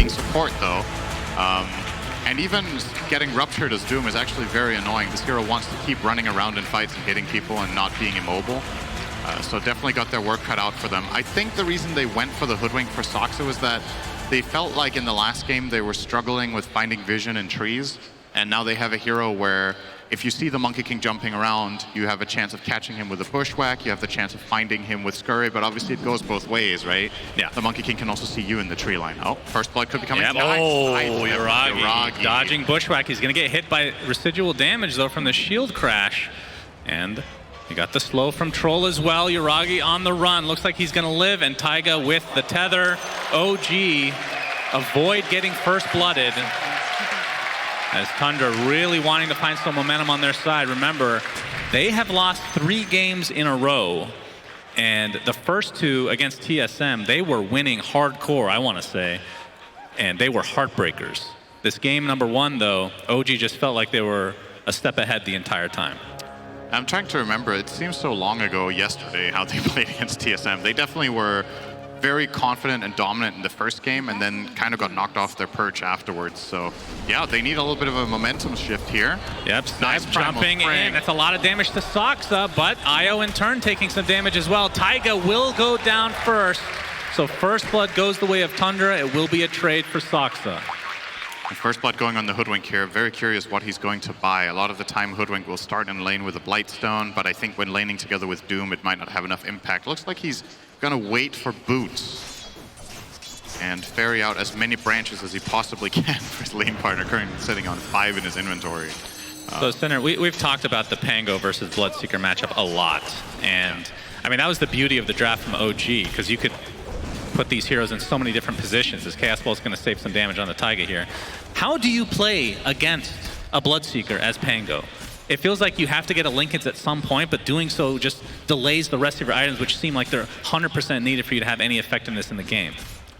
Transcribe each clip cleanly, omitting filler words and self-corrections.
Support though, and even getting ruptured as Doom is actually very annoying. This hero wants to keep running around in fights and hitting people and not being immobile. So definitely got their work cut out for them. I think the reason they went for the Hoodwink for Soxa was that they felt like in the last game they were struggling with finding vision in trees, and now they have a hero where if you see the Monkey King jumping around, you have a chance of catching him with a bushwhack, you have the chance of finding him with Scurry, but obviously it goes both ways, right? Yeah. The Monkey King can also see you in the tree line. Oh, first blood could be coming. Yep. Nice. Oh, Nice. Yuragi dodging bushwhack. He's going to get hit by residual damage, though, from the shield crash. And you got the slow from Troll as well. Yuragi on the run. Looks like he's going to live, and Taiga with the tether. OG avoid getting first blooded. As Tundra really wanting to find some momentum on their side. Remember, they have lost 3 games in a row, and the first 2 against TSM, they were winning hardcore, I want to say, and they were heartbreakers. This game number 1, though, OG just felt like they were a step ahead the entire time. I'm trying to remember, it seems so long ago yesterday how they played against TSM. They definitely were very confident and dominant in the first game and then kind of got knocked off their perch afterwards. So yeah, they need a little bit of a momentum shift here. Yep, nice jumping in. That's a lot of damage to Soxa, but Io in turn taking some damage as well. Taiga will go down first. So first blood goes the way of Tundra. It will be a trade for Soxa. First blood going on the Hoodwink here. Very curious what he's going to buy. A lot of the time Hoodwink will start in lane with a Blightstone, but I think when laning together with Doom, it might not have enough impact. Looks like he's gonna wait for boots and ferry out as many branches as he possibly can for his lane partner, currently sitting on 5 in his inventory. So Sinner, we've talked about the Pango versus Bloodseeker matchup a lot, and I mean that was the beauty of the draft from OG, because you could put these heroes in so many different positions. As Chaos Ball is going to save some damage on the Taiga here. How do you play against a Bloodseeker as Pango? It feels like you have to get a Linkens at some point, but doing so just delays the rest of your items, which seem like they're 100% needed for you to have any effectiveness in the game.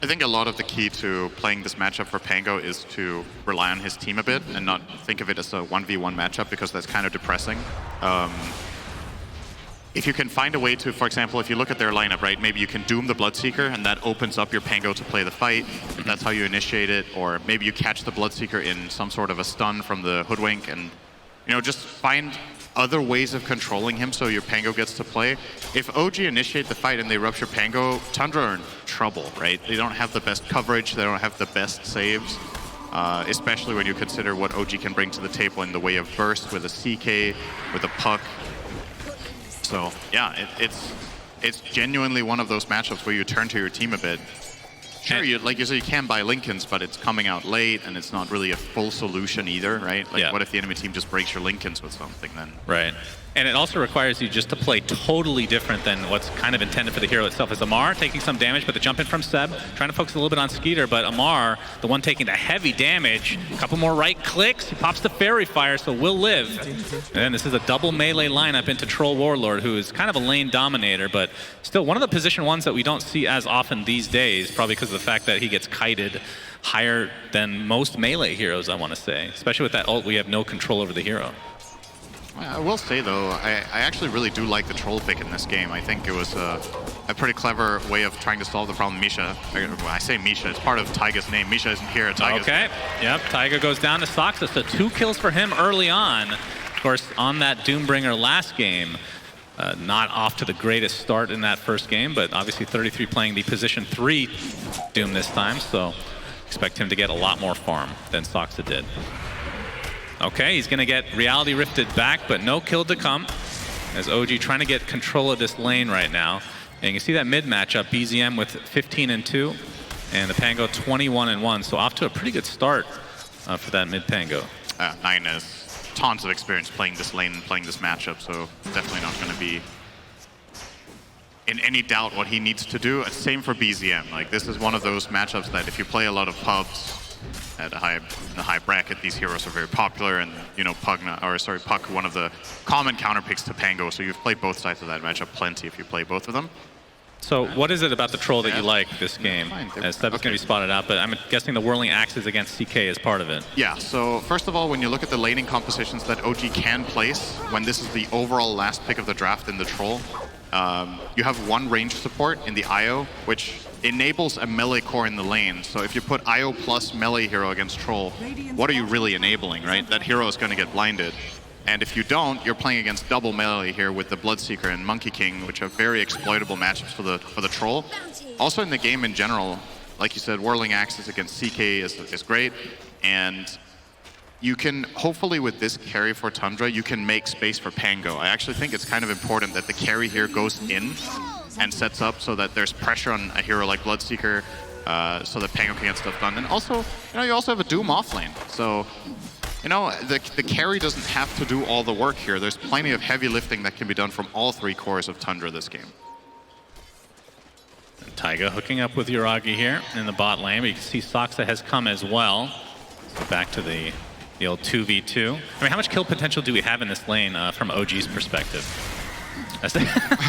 I think a lot of the key to playing this matchup for Pango is to rely on his team a bit and not think of it as a 1v1 matchup, because that's kind of depressing. If you can find a way to, for example, if you look at their lineup, right, maybe you can Doom the Bloodseeker and that opens up your Pango to play the fight. That's how you initiate it. Or maybe you catch the Bloodseeker in some sort of a stun from the Hoodwink and, you know, just find other ways of controlling him so your Pango gets to play. If OG initiate the fight and they rupture Pango, Tundra are in trouble, right? They don't have the best coverage, they don't have the best saves, especially when you consider what OG can bring to the table in the way of burst with a CK, with a puck. So yeah, it's genuinely one of those matchups where you turn to your team a bit. Sure, like you said, you can buy Linkens, but it's coming out late, and it's not really a full solution either, right? Like, what if the enemy team just breaks your Linkens with something then? Right. And it also requires you just to play totally different than what's kind of intended for the hero itself. Is Amar taking some damage, but the jump in from Seb, trying to focus a little bit on Skeeter, but Amar, the one taking the heavy damage, a couple more right clicks, he pops the Fairy Fire, so will live. And then this is a double melee lineup into Troll Warlord, who is kind of a lane dominator, but still one of the position ones that we don't see as often these days, probably because of the fact that he gets kited higher than most melee heroes, I want to say. Especially with that ult, we have no control over the hero. I will say, though, I actually really do like the Troll pick in this game. I think it was a pretty clever way of trying to solve the problem. Misha, when I say Misha, it's part of Taiga's name. Misha isn't here. Okay, yep, Taiga goes down to Soxa, so 2 kills for him early on. Of course, on that Doombringer last game, not off to the greatest start in that first game, but obviously 33 playing the position 3 Doom this time, so expect him to get a lot more farm than Soxa did. Okay, he's going to get Reality Rifted back, but no kill to come, as OG trying to get control of this lane right now. And you can see that mid matchup, BZM with 15-2, and the Pango 21-1, so off to a pretty good start for that mid Pango. 9 has tons of experience playing this lane and playing this matchup, so definitely not going to be in any doubt what he needs to do. Same for BZM. Like, this is one of those matchups that if you play a lot of pubs at the high bracket, these heroes are very popular, and you know Puck, one of the common counter picks to Pango. So you've played both sides of that matchup plenty if you play both of them. So what is it about the Troll that you like this game? As Seb's going to be spotted out, but I'm guessing the Whirling Axes against CK is part of it. Yeah, so first of all, when you look at the laning compositions that OG can place, when this is the overall last pick of the draft in the Troll, you have one range support in the IO, which enables a melee core in the lane. So if you put IO plus melee hero against Troll, what are you really enabling, right? That hero is going to get blinded. And if you don't, you're playing against double melee here with the Bloodseeker and Monkey King, which are very exploitable matchups for the Troll. Also in the game in general, like you said, Whirling Axes against CK is great. And you can, hopefully with this carry for Tundra, you can make space for Pango. I actually think it's kind of important that the carry here goes in and sets up so that there's pressure on a hero like Bloodseeker so that Pango can get stuff done. And also, you also have a Doom offlane. So, the carry doesn't have to do all the work here. There's plenty of heavy lifting that can be done from all three cores of Tundra this game. And Taiga hooking up with Yuragi here in the bot lane. But you can see Saksa has come as well. So back to the old 2v2. I mean, how much kill potential do we have in this lane from OG's perspective?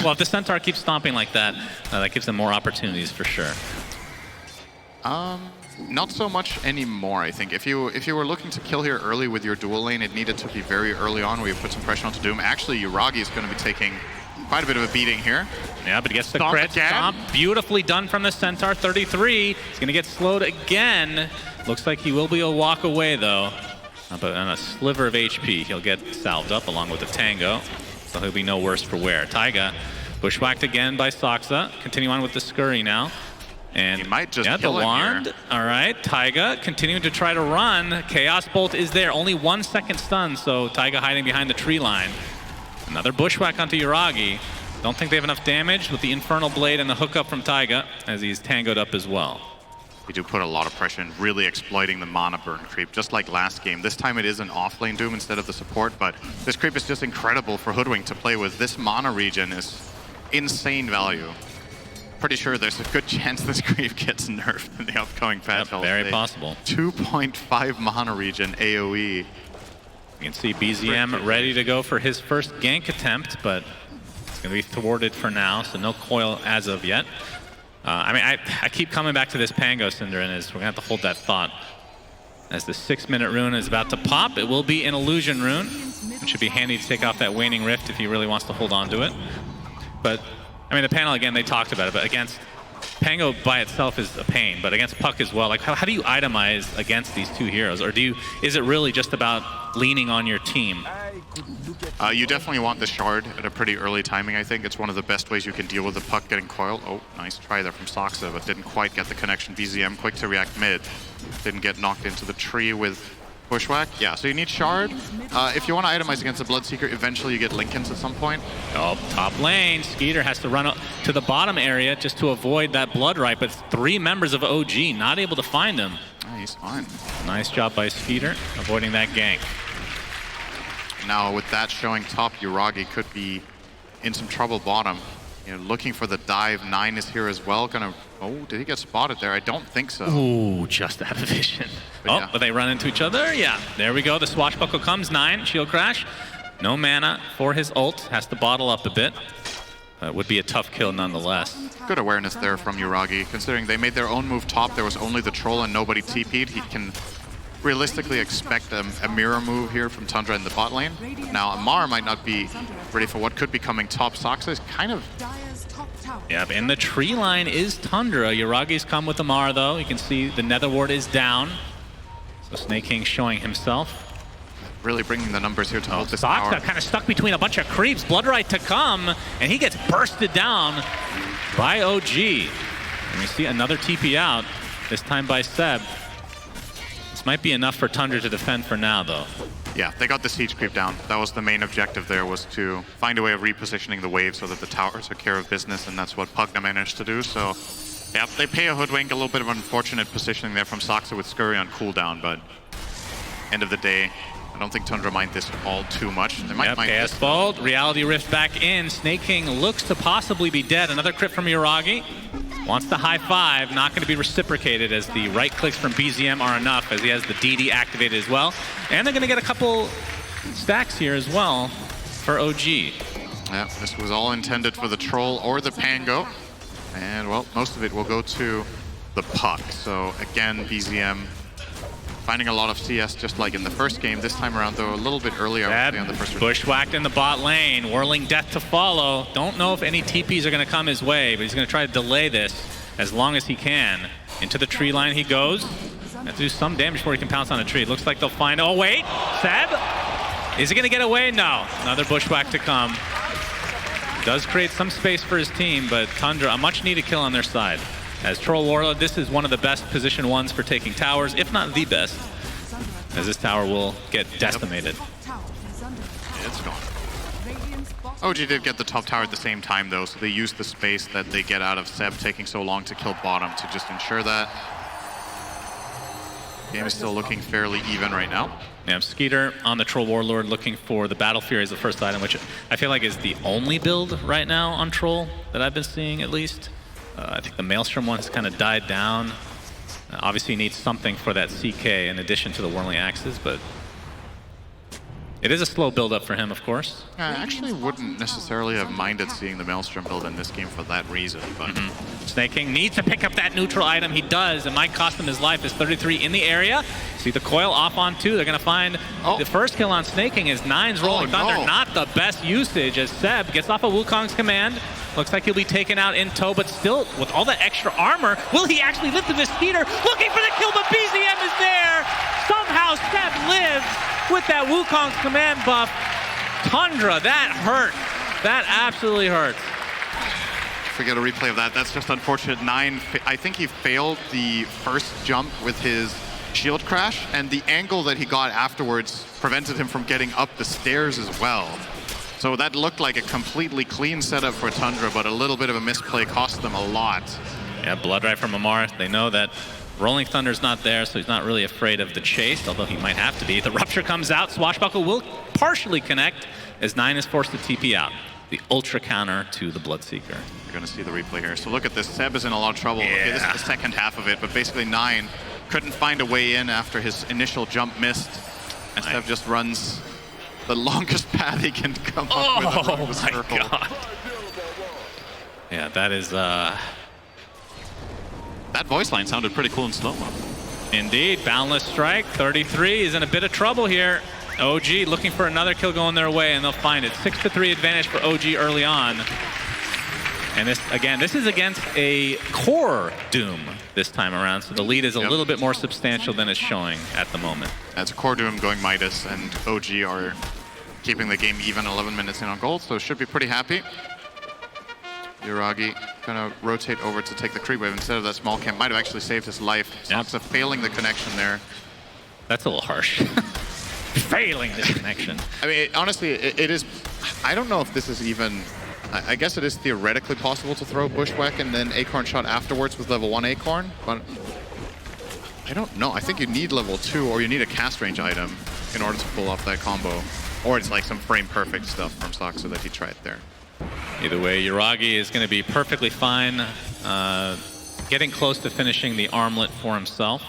Well, if the Centaur keeps stomping like that, that gives them more opportunities for sure. Not so much anymore, I think. If you were looking to kill here early with your dual lane, it needed to be very early on where you put some pressure onto Doom. Actually, Yuragi is going to be taking quite a bit of a beating here. Yeah, but he gets the crit stomp. Beautifully done from the Centaur. 33. He's going to get slowed again. Looks like he will be a walk away, though. But on a sliver of HP, he'll get salved up along with the Tango. So he'll be no worse for wear. Taiga bushwhacked again by Saksa. Continue on with the Scurry now. And he might just kill the wand. Here. All right, Taiga continuing to try to run. Chaos Bolt is there. Only 1 second stun, so Taiga hiding behind the tree line. Another bushwhack onto Yuragi. Don't think they have enough damage with the Infernal Blade and the hookup from Taiga as he's tangoed up as well. We do put a lot of pressure in really exploiting the mana burn creep, just like last game. This time it is an off-lane Doom instead of the support, but this creep is just incredible for Hoodwink to play with. This mana regen is insane value. Pretty sure there's a good chance this creep gets nerfed in the upcoming patch. Yep, very possible. 2.5 mana regen AoE. You can see BZM ready to go for his first gank attempt, but it's going to be thwarted for now, so no coil as of yet. I mean, I keep coming back to this Pango, Cinder, and we're going to have to hold that thought. As the 6-minute rune is about to pop, it will be an illusion rune, which should be handy to take off that waning rift if he really wants to hold on to it. But, I mean, the panel, again, they talked about it, but against Pango by itself is a pain, but against Puck as well, like how do you itemize against these two heroes? Or is it really just about leaning on your team? You definitely want the shard at a pretty early timing, I think. It's one of the best ways you can deal with the Puck getting coiled. Oh, nice try there from Saksa, but didn't quite get the connection. BZM quick to react mid. Didn't get knocked into the tree with bushwhack. Yeah, so you need shard. If you want to itemize against the Bloodseeker, eventually you get Linken's at some point. Oh, top lane. Skeeter has to run up to the bottom area just to avoid that blood right, but 3 members of OG not able to find him. Oh, he's fine. Nice job by Skeeter, avoiding that gank. Now with that showing top, Yuragi could be in some trouble bottom. You know, looking for the dive. 9 is here as well. Oh, did he get spotted there? I don't think so. Ooh, just out of vision. But but they run into each other. Yeah, there we go. The swashbuckle comes. 9, shield crash. No mana for his ult. Has to bottle up a bit. Would be a tough kill nonetheless. Good awareness there from Yuragi. Considering they made their own move top, there was only the troll and nobody TP'd. He can realistically expect a mirror move here from Tundra in the bot lane. Now Amar might not be ready for what could be coming top. Saksa is kind of... Yep, and the tree line is Tundra. Yuragi's come with Amar though. You can see the Nether Ward is down. So Snake King showing himself. Really bringing the numbers here to hold this power. Saksa kind of stuck between a bunch of creeps. Bloodright to come, and he gets bursted down by OG. And we see another TP out, this time by Seb. This might be enough for Tundra to defend for now, though. Yeah, they got the siege creep down. That was the main objective there, was to find a way of repositioning the wave so that the towers took care of business, and that's what Pugna managed to do. So, yeah, they pay a Hoodwink. A little bit of unfortunate positioning there from Saksa with Scurry on cooldown, but end of the day, I don't think Tundra mind this all too much. They might mind this. Bolt, Reality Rift back in. Snake King looks to possibly be dead. Another crit from Yuragi. Wants the high five, not going to be reciprocated as the right clicks from BZM are enough, as he has the DD activated as well. And they're going to get a couple stacks here as well for OG. Yeah, this was all intended for the troll or the Pango. And, well, most of it will go to the Puck. So, again, BZM Finding a lot of CS just like in the first game. This time around, though, a little bit earlier on the first. Bushwhacked in the bot lane, whirling death to follow. Don't know if any TPs are going to come his way, but he's going to try to delay this as long as he can. Into the tree line he goes. Have to do some damage before he can pounce on a tree. It looks like they'll find. Oh wait, Seb, is he going to get away? No, another bushwhack to come. Does create some space for his team, but Tundra, a much needed kill on their side. As Troll Warlord, this is one of the best position ones for taking towers, if not the best, as this tower will get decimated. It's gone. OG did get the top tower at the same time, though, so they used the space that they get out of Seb taking so long to kill bottom to just ensure that. Game is still looking fairly even right now. Yeah, Skeeter on the Troll Warlord looking for the Battle Fury as the first item, which I feel like is the only build right now on Troll that I've been seeing, at least. I think the Maelstrom one has kind of died down. Obviously, you need something for that CK in addition to the Whirling Axes, but it is a slow build-up for him, of course. I actually wouldn't necessarily have minded seeing the Maelstrom build in this game for that reason, but... Snake King needs to pick up that neutral item. He does. It might cost him his life. Is 33 in the area. See the coil off on 2. They're going to find the first kill on Snake King is 9's Rolling Thunder. Not the best usage as Seb gets off of Wukong's command. Looks like he'll be taken out in tow, but still with all the extra armor, will he actually live through this Skeeter? Looking for the kill, but BZM is there. Somehow Seb lives with that Wukong's command buff. Tundra, that hurt. That absolutely hurts. Forget a replay of that. That's just unfortunate. 9, I think he failed the first jump with his shield crash, and the angle that he got afterwards prevented him from getting up the stairs as well. So that looked like a completely clean setup for Tundra, but a little bit of a misplay cost them a lot. Yeah, blood right from Amar. They know that Rolling Thunder's not there, so he's not really afraid of the chase, although he might have to be. The Rupture comes out. Swashbuckle will partially connect as 9 is forced to TP out. The ultra counter to the Bloodseeker. You're going to see the replay here. So look at this. Seb is in a lot of trouble. Yeah. Okay, this is the second half of it, but basically 9 couldn't find a way in after his initial jump missed. And Seb just runs the longest path he can come up with around the circle. Oh my God. Yeah, that is... That voice line sounded pretty cool in slow-mo. Indeed. Boundless Strike. 33 is in a bit of trouble here. OG looking for another kill going their way, and they'll find it. 6-3 advantage for OG early on. And this, again, this is against a core Doom this time around, so the lead is a little bit more substantial than it's showing at the moment. That's a core Doom going Midas, and OG are keeping the game even 11 minutes in on gold, so should be pretty happy. Yuragi gonna rotate over to take the creep wave instead of that small camp. Might have actually saved his life. Saksa failing the connection there. That's a little harsh. Failing the connection. I mean, honestly, it is... I don't know if this is even... I guess it is theoretically possible to throw Bushwhack and then Acorn Shot afterwards with level 1 Acorn, but I don't know. I think you need level 2 or you need a cast range item in order to pull off that combo. Or it's like some frame perfect stuff from Saksa that he tried there. Either way, Yuragi is going to be perfectly fine, getting close to finishing the armlet for himself.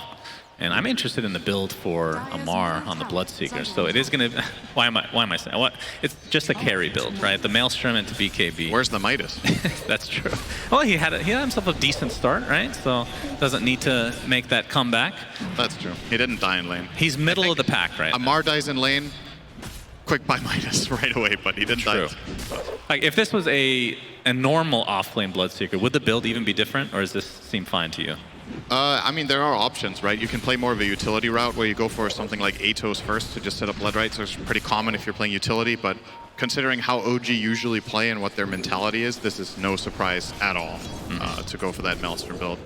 And I'm interested in the build for Amar on the Bloodseeker. So it is going to... Why am I saying... What? It's just a carry build, right? The Maelstrom into BKB. Where's the Midas? That's true. Well, he had himself a decent start, right? So doesn't need to make that comeback. That's true. He didn't die in lane. He's middle of the pack, right? Amar dies in lane. Quick buy Midas right away, but he didn't die. Like, if this was a normal off-lane Bloodseeker, would the build even be different, or does this seem fine to you? I mean, there are options, right? You can play more of a utility route where you go for something like Atos first to just set up Blood Rights. So it's pretty common if you're playing utility, but considering how OG usually play and what their mentality is, this is no surprise at all to go for that Maelstrom build.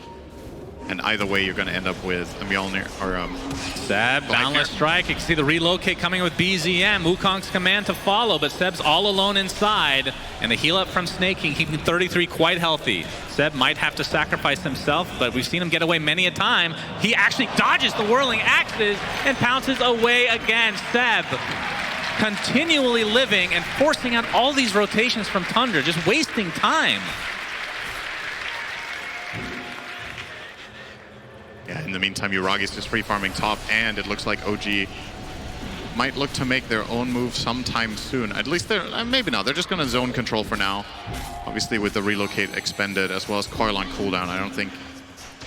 And either way, you're going to end up with a Mjolnir or Seb, Boundless Strike. You can see the relocate coming with BZM. Wukong's command to follow, but Seb's all alone inside. And the heal up from Snake King, keeping 33 quite healthy. Seb might have to sacrifice himself, but we've seen him get away many a time. He actually dodges the whirling axes and pounces away again. Seb continually living and forcing out all these rotations from Tundra, just wasting time. Yeah, in the meantime, Yuragi's just free farming top, and it looks like OG might look to make their own move sometime soon. At least they're, maybe not. They're just going to zone control for now. Obviously, with the relocate expended, as well as coil on cooldown, I don't think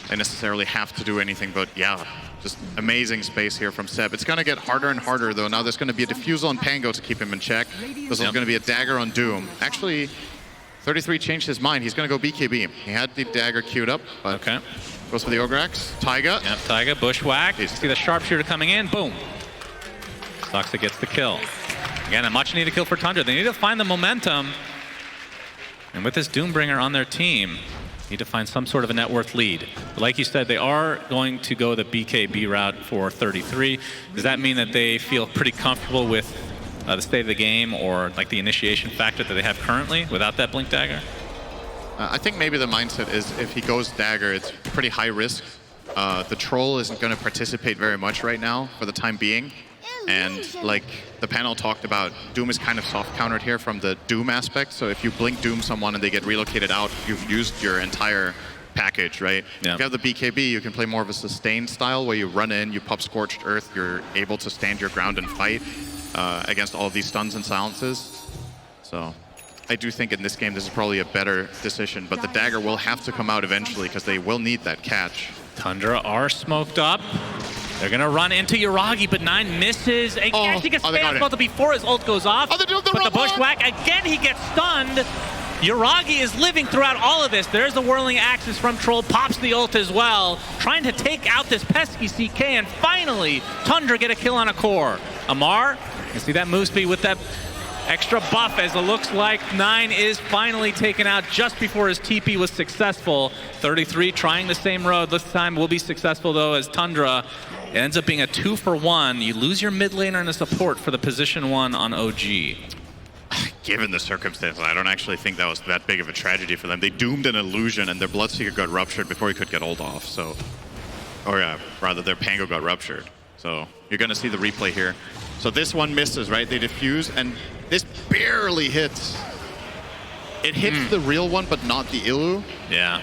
they necessarily have to do anything, but yeah, just amazing space here from Seb. It's going to get harder and harder, though. Now there's going to be a defusal on Pango to keep him in check. There's going to be a dagger on Doom. Actually, 33 changed his mind. He's going to go BKB. He had the dagger queued up, but goes for the Ograx. Taiga. Yep, Taiga, bushwhack. You see the sharpshooter coming in. Boom. Soxa gets the kill. Again, a much-needed kill for Tundra. They need to find the momentum. And with this Doombringer on their team, need to find some sort of a net worth lead. But like you said, they are going to go the BKB route for 33. Does that mean that they feel pretty comfortable with the state of the game or like the initiation factor that they have currently without that Blink Dagger? I think maybe the mindset is if he goes Dagger, it's pretty high risk. The Troll isn't going to participate very much right now for the time being. And like the panel talked about, Doom is kind of soft countered here from the Doom aspect. So if you blink Doom someone and they get relocated out, you've used your entire package, right? If you have the BKB, you can play more of a sustained style where you run in, you pop Scorched Earth, you're able to stand your ground and fight against all of these stuns and silences. So I do think in this game this is probably a better decision, but the dagger will have to come out eventually because they will need that catch. Tundra are smoked up. They're going to run into Yuragi, but 9 misses. Again, he gets spam before his ult goes off. But the bushwhack, again, he gets stunned. Yuragi is living throughout all of this. There's the whirling axis from Troll, pops the ult as well, trying to take out this pesky CK, and finally, Tundra get a kill on a core. Amar, you see that move speed with that extra buff as it looks like 9 is finally taken out just before his TP was successful. 33 trying the same road. This time will be successful though as Tundra. It ends up being a 2-for-1. You lose your mid laner and the support for the position 1 on OG. Given the circumstances, I don't actually think that was that big of a tragedy for them. They doomed an illusion and their Bloodseeker got ruptured before he could get ult off. So, or rather their Pango got ruptured. So you're going to see the replay here. So this one misses, right? They defuse and this barely hits. It hits the real one, but not the Illu. Yeah.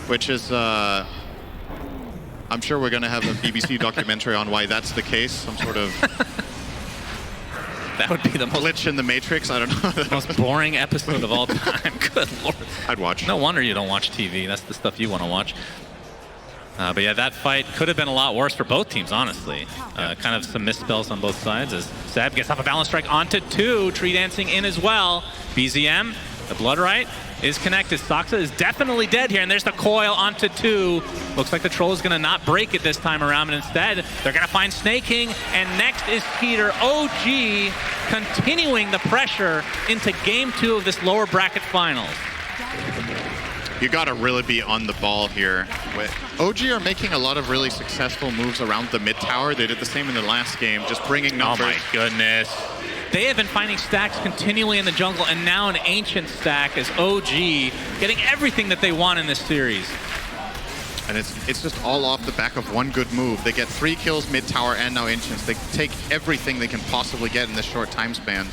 Which is, I'm sure we're going to have a BBC documentary on why that's the case. Some sort of that would be the most glitch in the Matrix. I don't know. The most boring episode of all time. Good Lord. I'd watch. No wonder you don't watch TV. That's the stuff you want to watch. But yeah, that fight could have been a lot worse for both teams, honestly. Kind of some misspells on both sides as Seb gets off a balance strike onto 2. Tree dancing in as well. BZM, the Blood Right, is connected. Soxa is definitely dead here, and there's the coil onto 2. Looks like the Troll is going to not break it this time around, but instead, they're going to find Snake King, and next is Skeeter. OG continuing the pressure into Game 2 of this lower bracket finals. You got to really be on the ball here. OG are making a lot of really successful moves around the mid tower. They did the same in the last game, just bringing numbers. Oh my goodness. They have been finding stacks continually in the jungle, and now an Ancient stack as OG getting everything that they want in this series. And it's just all off the back of one good move. They get 3 kills mid tower and now Ancients. They take everything they can possibly get in this short time span.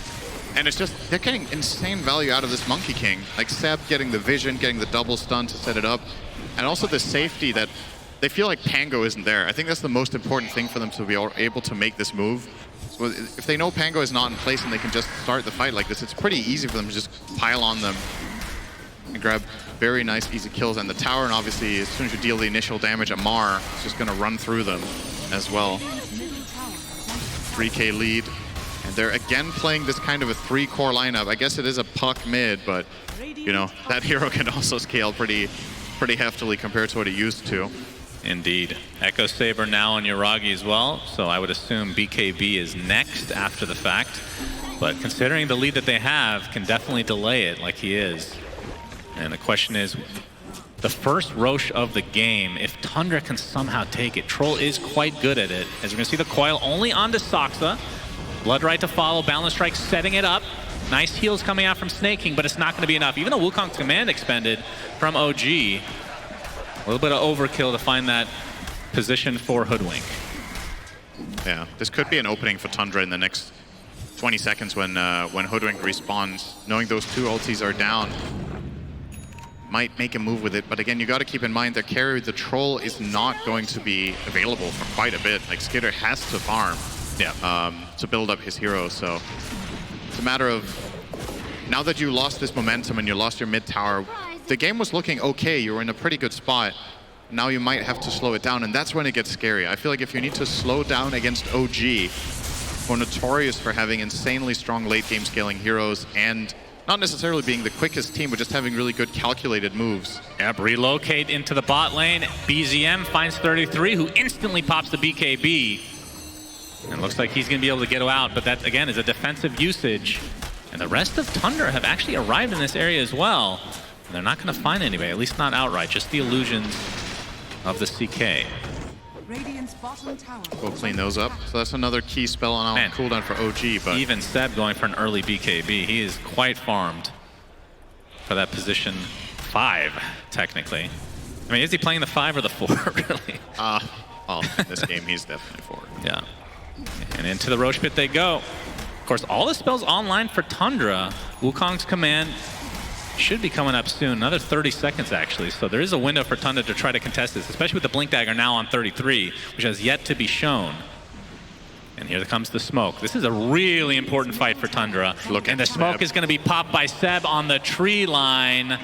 And it's just, they're getting insane value out of this Monkey King. Like Seb getting the vision, getting the double stun to set it up. And also the safety that they feel like Pango isn't there. I think that's the most important thing for them to be able to make this move. So if they know Pango is not in place and they can just start the fight like this, it's pretty easy for them to just pile on them and grab very nice, easy kills. And the tower, and obviously as soon as you deal the initial damage, Amar is just going to run through them as well. 3K lead. And they're again playing this kind of a 3-core lineup. I guess it is a puck mid, but you know, that hero can also scale pretty heftily compared to what he used to. Indeed. Echo Saber now on Yuragi as well, so I would assume BKB is next after the fact. But considering the lead that they have, can definitely delay it like he is. And the question is, the first Roche of the game, if Tundra can somehow take it. Troll is quite good at it. As we're going to see the coil only onto Soxa. Blood Right to follow, Balance Strike setting it up. Nice heals coming out from Snake King, but it's not going to be enough. Even though Wukong's command expended from OG, a little bit of overkill to find that position for Hoodwink. Yeah, this could be an opening for Tundra in the next 20 seconds when Hoodwink respawns. Knowing those 2 ultis are down, might make a move with it. But again, you got to keep in mind their carry, the Troll, is not going to be available for quite a bit. Like Skitter has to farm. Yeah. To build up his hero, so it's a matter of now that you lost this momentum and you lost your mid tower, the game was looking okay. You were in a pretty good spot, Now you might have to slow it down, and that's when it gets scary. I feel like if you need to slow down against OG, who are notorious for having insanely strong late-game scaling heroes and not necessarily being the quickest team, but just having really good calculated moves. Yep, relocate into the bot lane. BZM finds 33, who instantly pops the BKB. And looks like he's going to be able to get out, but that, again, is a defensive usage. And the rest of Tundra have actually arrived in this area as well. And they're not going to find anybody, at least not outright, just the illusions of the CK. We'll clean those up. So that's another key spell on cooldown for OG. But even Seb going for an early BKB. He is quite farmed for that position 5, technically. I mean, is he playing the 5 or the 4, really? Well, this game he's definitely 4. Yeah. And into the Roche pit they go. Of course, all the spells online for Tundra. Wukong's command should be coming up soon. Another 30 seconds, actually. So there is a window for Tundra to try to contest this, especially with the Blink Dagger now on 33, which has yet to be shown. And here comes the smoke. This is a really important fight for Tundra. And the smoke is going to be popped by Seb on the tree line.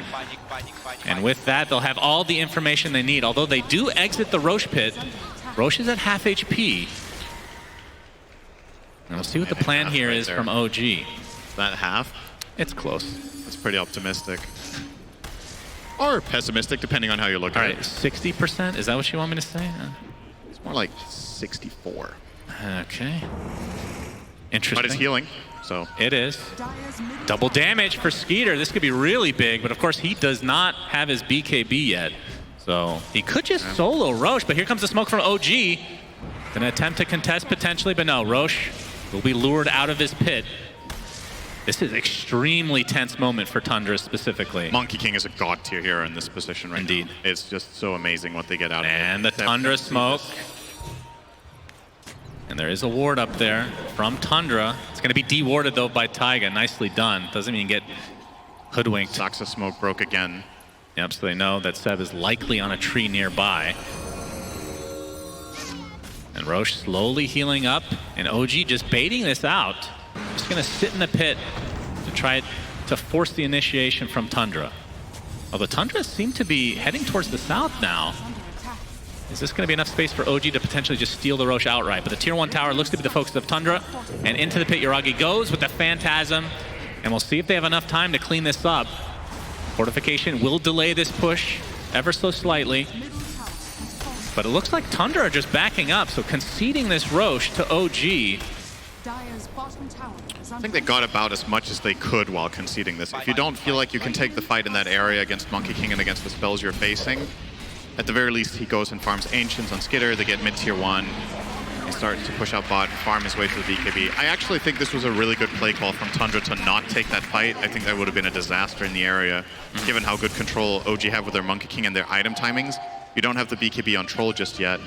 And with that, they'll have all the information they need. Although they do exit the Roche pit, Roche is at half HP. And we'll see what the plan here is from OG. Is that half? It's close. That's pretty optimistic. Or pessimistic, depending on how you look at it. 60%? Is that what you want me to say? It's more like 64. Okay. Interesting. But it's healing, so. It is. Double damage for Skeeter. This could be really big, but of course he does not have his BKB yet. So he could just solo Roche, but here comes the smoke from OG. Gonna attempt to contest potentially, but no, Roche will be lured out of his pit. This is an extremely tense moment for Tundra specifically. Monkey King is a god tier hero in this position right now. It's just so amazing what they get out of it. And the Tundra smoke. And there is a ward up there from Tundra. It's going to be de-warded though by Taiga. Nicely done. Doesn't even get hoodwinked. Saxa smoke broke again. Yep, so they know that Seb is likely on a tree nearby. And Roche slowly healing up. And OG just baiting this out. Just going to sit in the pit to try to force the initiation from Tundra. Although Tundra seem to be heading towards the south now. Is this going to be enough space for OG to potentially just steal the Roche outright? But the tier 1 tower looks to be the focus of Tundra. And into the pit Yuragi goes with the Phantasm. And we'll see if they have enough time to clean this up. Fortification will delay this push ever so slightly. But it looks like Tundra are just backing up. So conceding this Roche to OG. I think they got about as much as they could while conceding this. If you don't feel like you can take the fight in that area against Monkey King and against the spells you're facing, at the very least he goes and farms Ancients on Skitter, they get mid-tier 1, he starts to push out bot, farm his way to the BKB. I actually think this was a really good play call from Tundra to not take that fight. I think that would have been a disaster in the area, given how good control OG have with their Monkey King and their item timings. You don't have the BKB on Troll just yet.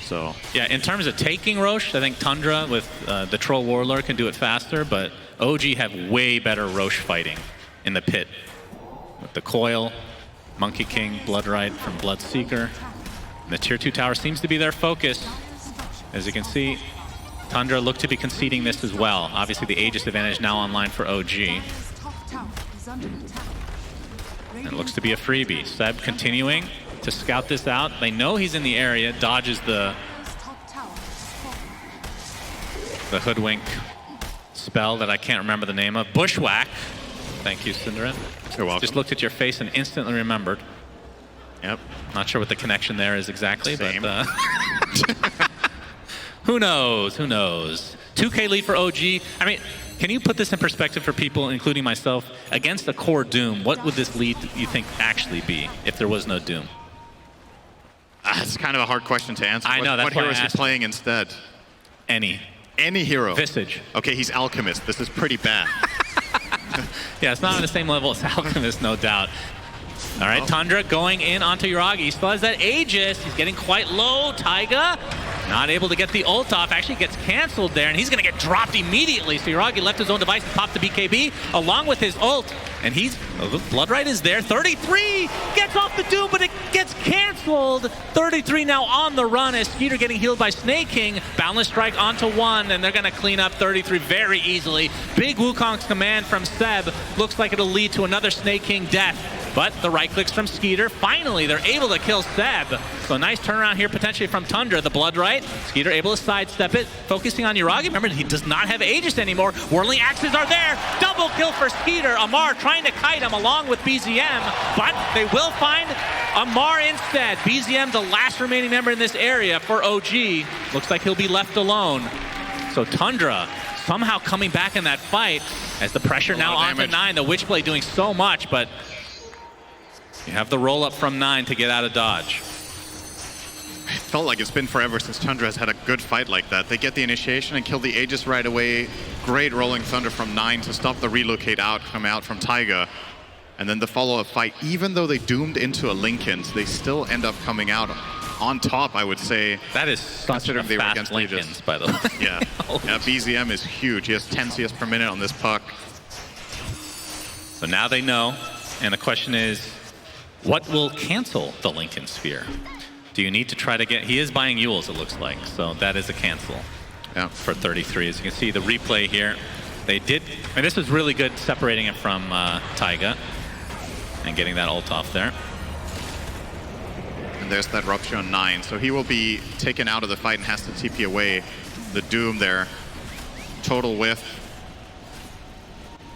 So yeah, in terms of taking Roche, I think Tundra with the Troll Warlord can do it faster, but OG have way better Roche fighting in the pit. With the Coil, Monkey King, Bloodright from Bloodseeker. And the tier 2 tower seems to be their focus. As you can see, Tundra look to be conceding this as well. Obviously the Aegis advantage now online for OG. And it looks to be a freebie. Seb continuing to scout this out. They know he's in the area, dodges the hoodwink spell that I can't remember the name of. Bushwhack. Thank you, Syndra. You're welcome. Just looked at your face and instantly remembered. Yep. Not sure what the connection there is exactly, Same. but who knows? Who knows? 2K lead for OG. I mean, can you put this in perspective for people, including myself, against a core Doom? What would this lead, you think, actually be if there was no Doom? It's kind of a hard question to answer. I know, that's what why hero is he asked. playing instead? Any hero. Visage. Okay, he's Alchemist. This is pretty bad. Yeah, it's not on the same level as Alchemist, no doubt. All right, Tundra going in onto Yuragi. He still has that Aegis. He's getting quite low. Taiga not able to get the ult off. Actually gets canceled there, and he's going to get dropped immediately. So Yuragi left his own device and popped the BKB along with his ult. And he's, Bloodright is there. 33 gets off the Doom, but it gets canceled. 33 now on the run as Skeeter getting healed by Snake King. Boundless Strike onto 1, and they're going to clean up 33 very easily. Big Wukong's command from Seb. Looks like it'll lead to another Snake King death. but the right clicks from Skeeter. Finally, they're able to kill Seb. So nice turnaround here potentially from Tundra. The blood right. Skeeter able to sidestep it, focusing on Yuragi. Remember, he does not have Aegis anymore. Whirling axes are there. Double kill for Skeeter. Amar trying to kite him along with BZM, but they will find Amar instead. BZM, the last remaining member in this area for OG. Looks like he'll be left alone. So Tundra somehow coming back in that fight as the pressure now onto 9. The Witchblade doing so much, but you have the roll up from 9 to get out of dodge. It felt like it's been forever since Tundra has had a good fight like that. They get the initiation and kill the Aegis right away. Great rolling thunder from 9 to stop the relocate out, come out from Taiga. And then the follow-up fight, even though they doomed into a Linken's, they still end up coming out on top, I would say. That is such a fast Linken's, by the way. Yeah. Yeah, BZM is huge. He has 10 CS per minute on this puck. So now they know, and the question is, what will cancel the Linken Sphere? Do you need to try to get... He is buying Yules, it looks like, so that is a cancel for 33. As you can see, the replay here, they did... And this was really good separating it from Taiga and getting that ult off there. And there's that rupture on 9, so he will be taken out of the fight and has to TP away. The Doom there. Total whiff.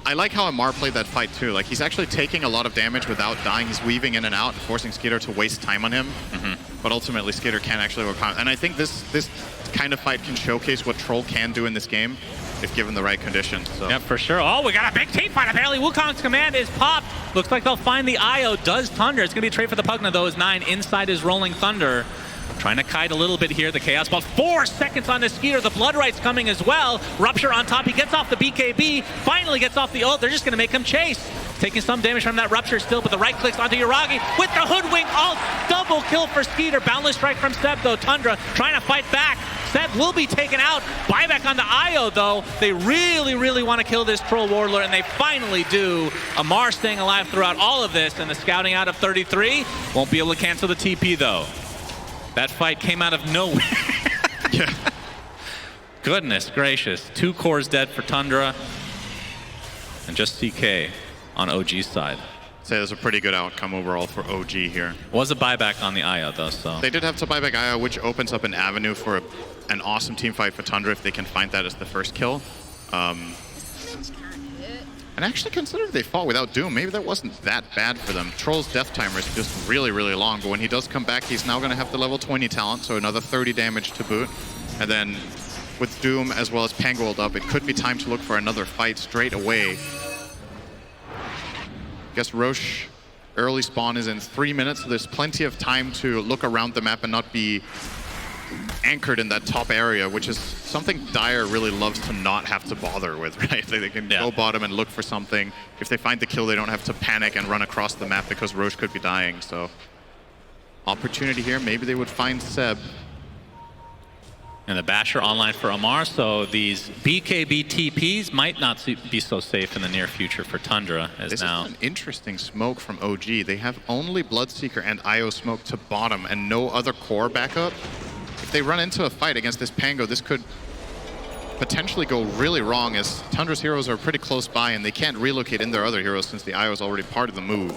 I like how Amar played that fight too. Like, he's actually taking a lot of damage without dying. He's weaving in and out and forcing Skeeter to waste time on him. But ultimately, Skeeter can actually work on. And I think this kind of fight can showcase what Troll can do in this game if given the right conditions. So. Yeah, for sure. Oh, we got a big team fight. Apparently, Wukong's command is popped. Looks like they'll find the IO. Does Tundra. It's going to be a trade for the Pugna, though, as 9 inside his Rolling Thunder. Trying to kite a little bit here. The Chaos Ball. 4 seconds on the Skeeter. The Blood Right's coming as well. Rupture on top. He gets off the BKB. Finally gets off the ult. They're just going to make him chase. Taking some damage from that Rupture still, but the right clicks onto Yuragi with the Hoodwink ult. Double kill for Skeeter. Boundless strike from Seb, though. Tundra trying to fight back. Seb will be taken out. Buyback on the IO, though. They really, really want to kill this Troll Warlord, and they finally do. Amar staying alive throughout all of this, and the scouting out of 33 won't be able to cancel the TP, though. That fight came out of nowhere. Yeah. Goodness gracious. 2 cores dead for Tundra. And just CK on OG's side. I'd say there's a pretty good outcome overall for OG here. Was a buyback on the IO, though, so. They did have to buy back IO, which opens up an avenue for an awesome team fight for Tundra if they can find that as the first kill. And actually, considering they fought without Doom, maybe that wasn't that bad for them. Troll's death timer is just really, really long, but when he does come back, he's now going to have the level 20 talent, so another 30 damage to boot. And then with Doom as well as Pangold up, it could be time to look for another fight straight away. I guess Roche early spawn is in 3 minutes, so there's plenty of time to look around the map and not be anchored in that top area, which is something Dire really loves to not have to bother with, right? They can go bottom and look for something. If they find the kill, they don't have to panic and run across the map because Roche could be dying. So opportunity here, maybe they would find Seb. And the Basher online for Amar, so these BKB TPs might not be so safe in the near future for Tundra. As this now is an interesting smoke from OG. They have only Bloodseeker and IO smoke to bottom and no other core backup. If they run into a fight against this Pango, this could potentially go really wrong, as Tundra's heroes are pretty close by and they can't relocate in their other heroes since the IO is already part of the move.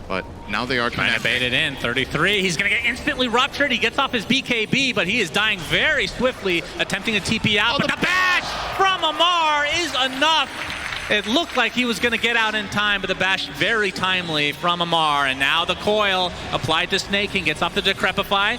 But now they are trying to bait it in. 33, he's going to get instantly ruptured. He gets off his BKB, but he is dying very swiftly, attempting to TP out. But the bash from Amar is enough. It looked like he was going to get out in time, but the bash very timely from Amar. And now the coil applied to Snaking gets up to Decrepify.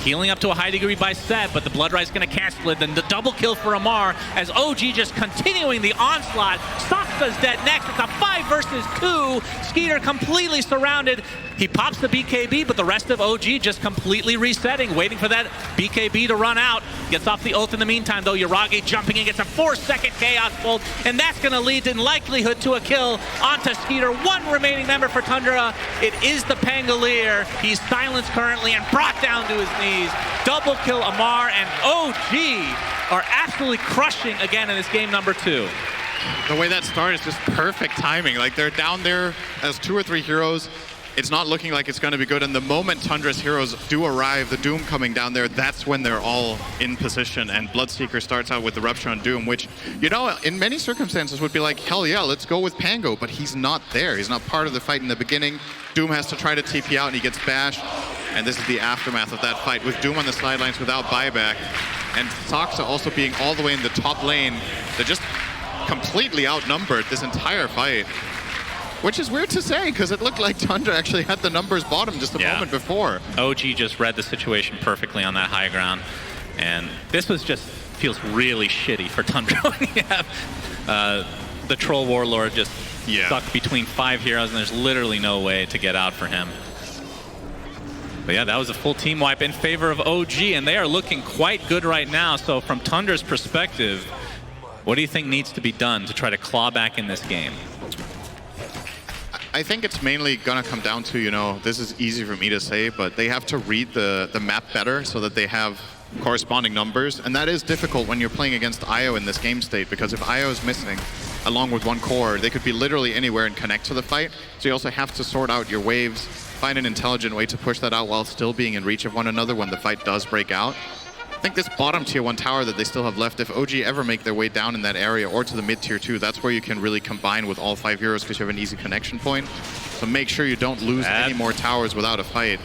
Healing up to a high degree by Seb, but the Blood Right's going to cancel it. Then the double kill for Amar as OG just continuing the onslaught. Saksa's dead next. It's a 5 versus 2. Skeeter completely surrounded. He pops the BKB, but the rest of OG just completely resetting, waiting for that BKB to run out. Gets off the ult in the meantime, though. Yuragi jumping in, gets a 4-second Chaos Bolt, and that's going to lead in likelihood to a kill onto Skeeter. 1 remaining member for Tundra. It is the Pangolier. He's silenced currently and brought down to his knees. Double kill Amar, and OG are absolutely crushing again in this game number 2. The way that started is just perfect timing. Like, they're down there as 2 or 3 heroes. it's not looking like it's going to be good. And the moment Tundra's heroes do arrive, the Doom coming down there, that's when they're all in position. And Bloodseeker starts out with the Rupture on Doom, which, you know, in many circumstances would be like, hell yeah, let's go with Pango. But he's not there. He's not part of the fight in the beginning. Doom has to try to TP out, and he gets bashed. And this is the aftermath of that fight, with Doom on the sidelines without buyback. And Saksa also being all the way in the top lane. They're just completely outnumbered this entire fight. Which is weird to say, because it looked like Tundra actually had the numbers bottom just a moment before. OG just read the situation perfectly on that high ground. And this was just, feels really shitty for Tundra when you have the Troll Warlord just stuck between 5 heroes, and there's literally no way to get out for him. But yeah, that was a full team wipe in favor of OG, and they are looking quite good right now. So from Tundra's perspective, what do you think needs to be done to try to claw back in this game? I think it's mainly going to come down to, you know, this is easy for me to say, but they have to read the map better so that they have corresponding numbers. And that is difficult when you're playing against IO in this game state, because if IO is missing, along with one core, they could be literally anywhere and connect to the fight. So you also have to sort out your waves, find an intelligent way to push that out while still being in reach of one another when the fight does break out. I think this bottom tier 1 tower that they still have left, if OG ever make their way down in that area or to the mid tier 2, that's where you can really combine with all 5 heroes because you have an easy connection point. So make sure you don't lose any more towers without a fight.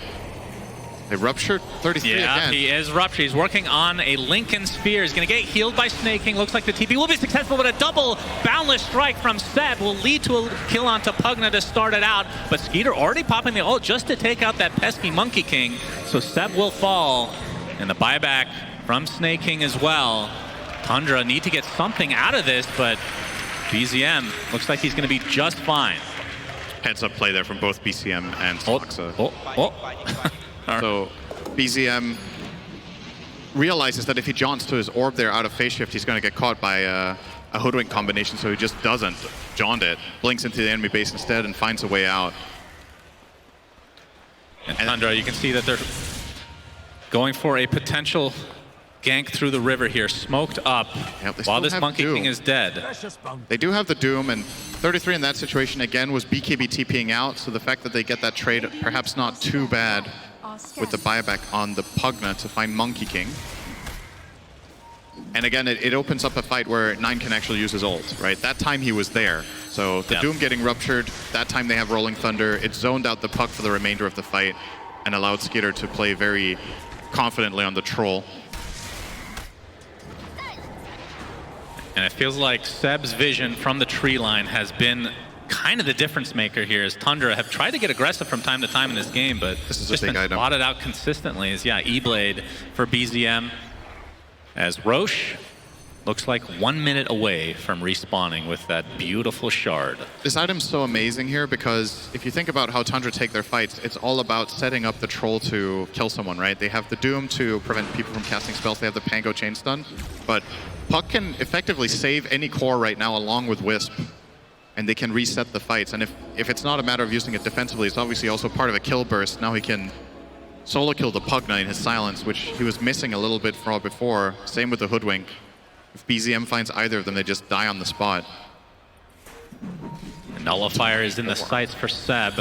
They ruptured 33 again. Yeah, he is ruptured. He's working on a Lincoln Sphere. He's going to get healed by Snaking. Looks like the TP will be successful, but a double boundless strike from Seb will lead to a kill onto Pugna to start it out. But Skeeter already popping the ult just to take out that pesky Monkey King. So Seb will fall. And the buyback from Snaking as well. Tundra need to get something out of this, but BZM looks like he's going to be just fine. Heads up play there from both BCM and Saksa. Oh. So BZM realizes that if he jaunts to his orb there out of phase shift, he's going to get caught by a hoodwink combination, so he just doesn't jaunt it. Blinks into the enemy base instead and finds a way out. And Tundra, you can see that they're going for a potential gank through the river here, smoked up, while this Monkey King is dead. They do have the Doom, and 33 in that situation again was BKB TPing out, so the fact that they get that trade perhaps not too bad with the buyback on the Pugna to find Monkey King. And again, it opens up a fight where 9 can actually use his ult, right? That time he was there. So the Doom getting ruptured, that time they have Rolling Thunder. It zoned out the Puck for the remainder of the fight and allowed Skeeter to play very confidently on the Troll. And it feels like Seb's vision from the tree line has been kind of the difference maker here, as Tundra have tried to get aggressive from time to time in this game, but this is just a big been item. plotted out consistently. Is E-Blade for BZM, as Roche looks like 1 minute away from respawning with that beautiful shard. This item's so amazing here because if you think about how Tundra take their fights, it's all about setting up the Troll to kill someone, right? They have the Doom to prevent people from casting spells. They have the Pango chain stun, but Puck can effectively save any core right now along with Wisp, and they can reset the fights. And if it's not a matter of using it defensively, it's obviously also part of a kill burst. Now he can solo kill the Pugna in his silence, which he was missing a little bit from before. Same with the Hoodwink. If BZM finds either of them, they just die on the spot. The Nullifier is in the sights for Seb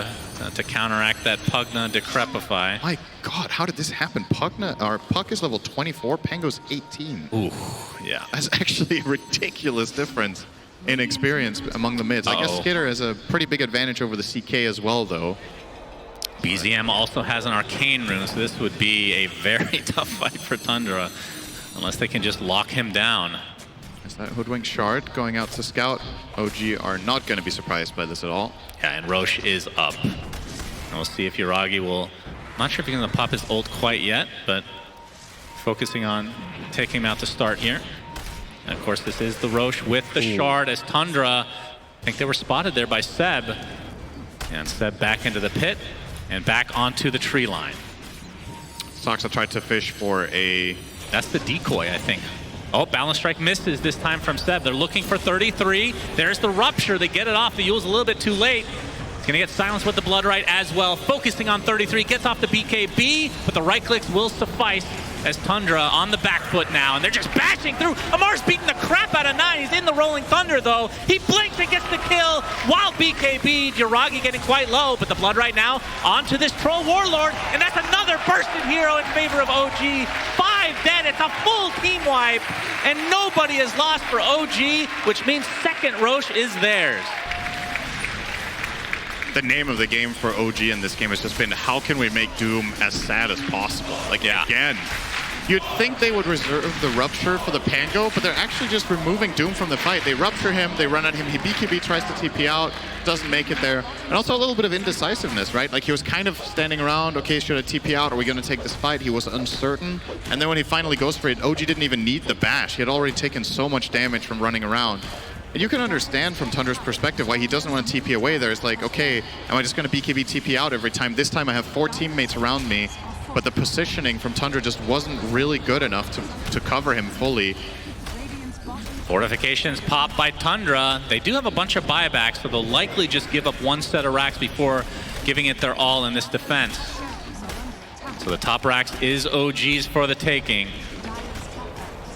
to counteract that Pugna Decrepify. My God, how did this happen? Puck is level 24, Pango's 18. Ooh, yeah. That's actually a ridiculous difference in experience among the mids. I guess Skitter has a pretty big advantage over the CK as well, though. BZM also has an Arcane Rune, so this would be a very tough fight for Tundra, unless they can just lock him down. Is that Hoodwink Shard going out to scout? OG are not going to be surprised by this at all. Yeah, and Roche is up. And we'll see if Yuragi will... Not sure if he's going to pop his ult quite yet, but focusing on taking him out to start here. And of course, this is the Roche with the Shard as Tundra. I think they were spotted there by Seb. And Seb back into the pit and back onto the tree line. Saksa tried to fish for a... That's the decoy, I think. Oh, Balance Strike misses this time from Seb. They're looking for 33. There's the Rupture. They get it off. The Yule's a little bit too late. He's going to get silenced with the Blood Right as well. Focusing on 33. Gets off the BKB, but the right clicks will suffice as Tundra on the back foot now, and they're just bashing through. Amar's beating the crap out of 9. He's in the Rolling Thunder, though. He blinks and gets the kill while BKB. Jiragi getting quite low, but the blood right now onto this Troll Warlord, and that's another bursted hero in favor of OG. 5 dead. It's a full team wipe, and nobody is lost for OG, which means second Roche is theirs. The name of the game for OG in this game has just been, how can we make Doom as sad as possible? Like, again, you'd think they would reserve the Rupture for the Pango, but they're actually just removing Doom from the fight. They Rupture him, they run at him, he BKB tries to TP out, doesn't make it there. And also a little bit of indecisiveness, right? Like, he was kind of standing around, okay, should I TP out? Are we going to take this fight? He was uncertain. And then when he finally goes for it, OG didn't even need the bash. He had already taken so much damage from running around. And you can understand from Tundra's perspective why he doesn't want to TP away there. It's like, okay, am I just going to BKB TP out every time? This time I have 4 teammates around me, but the positioning from Tundra just wasn't really good enough to cover him fully. Fortifications pop by Tundra. They do have a bunch of buybacks, so they'll likely just give up 1 set of racks before giving it their all in this defense. So the top racks is OG's for the taking.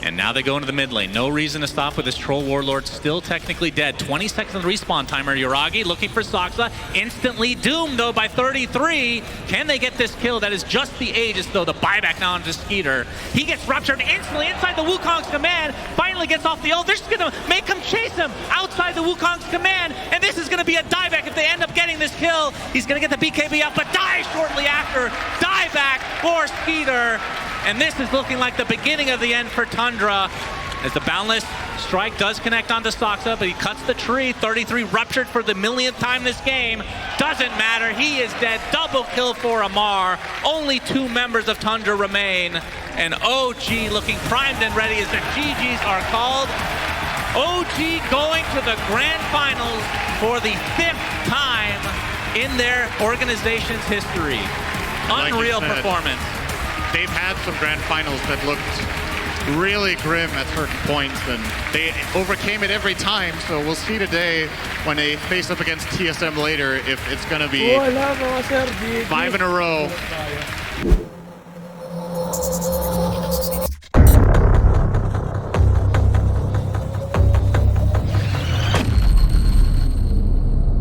And now they go into the mid lane. No reason to stop with this Troll Warlord still technically dead. 20 seconds of the respawn timer. Yuragi looking for Saksa. Instantly doomed, though, by 33. Can they get this kill? That is just the Aegis, though. The buyback now onto Skeeter. He gets ruptured instantly inside the Wukong's command. Finally gets off the ult. They're just going to make him chase him outside the Wukong's command. And this is going to be a dieback if they end up getting this kill. He's going to get the BKB out, but dies shortly after. Dieback for Skeeter. And this is looking like the beginning of the end for Tundra, as the Boundless Strike does connect onto Saksa, but he cuts the tree. 33 ruptured for the millionth time this game. Doesn't matter, he is dead. Double kill for Amar. Only 2 members of Tundra remain. And OG looking primed and ready as the GGs are called. OG going to the grand finals for the 5th time in their organization's history. Unreal performance. They've had some grand finals that looked really grim at certain points, and they overcame it every time. So we'll see today when they face up against TSM later if it's going to be 5 in a row.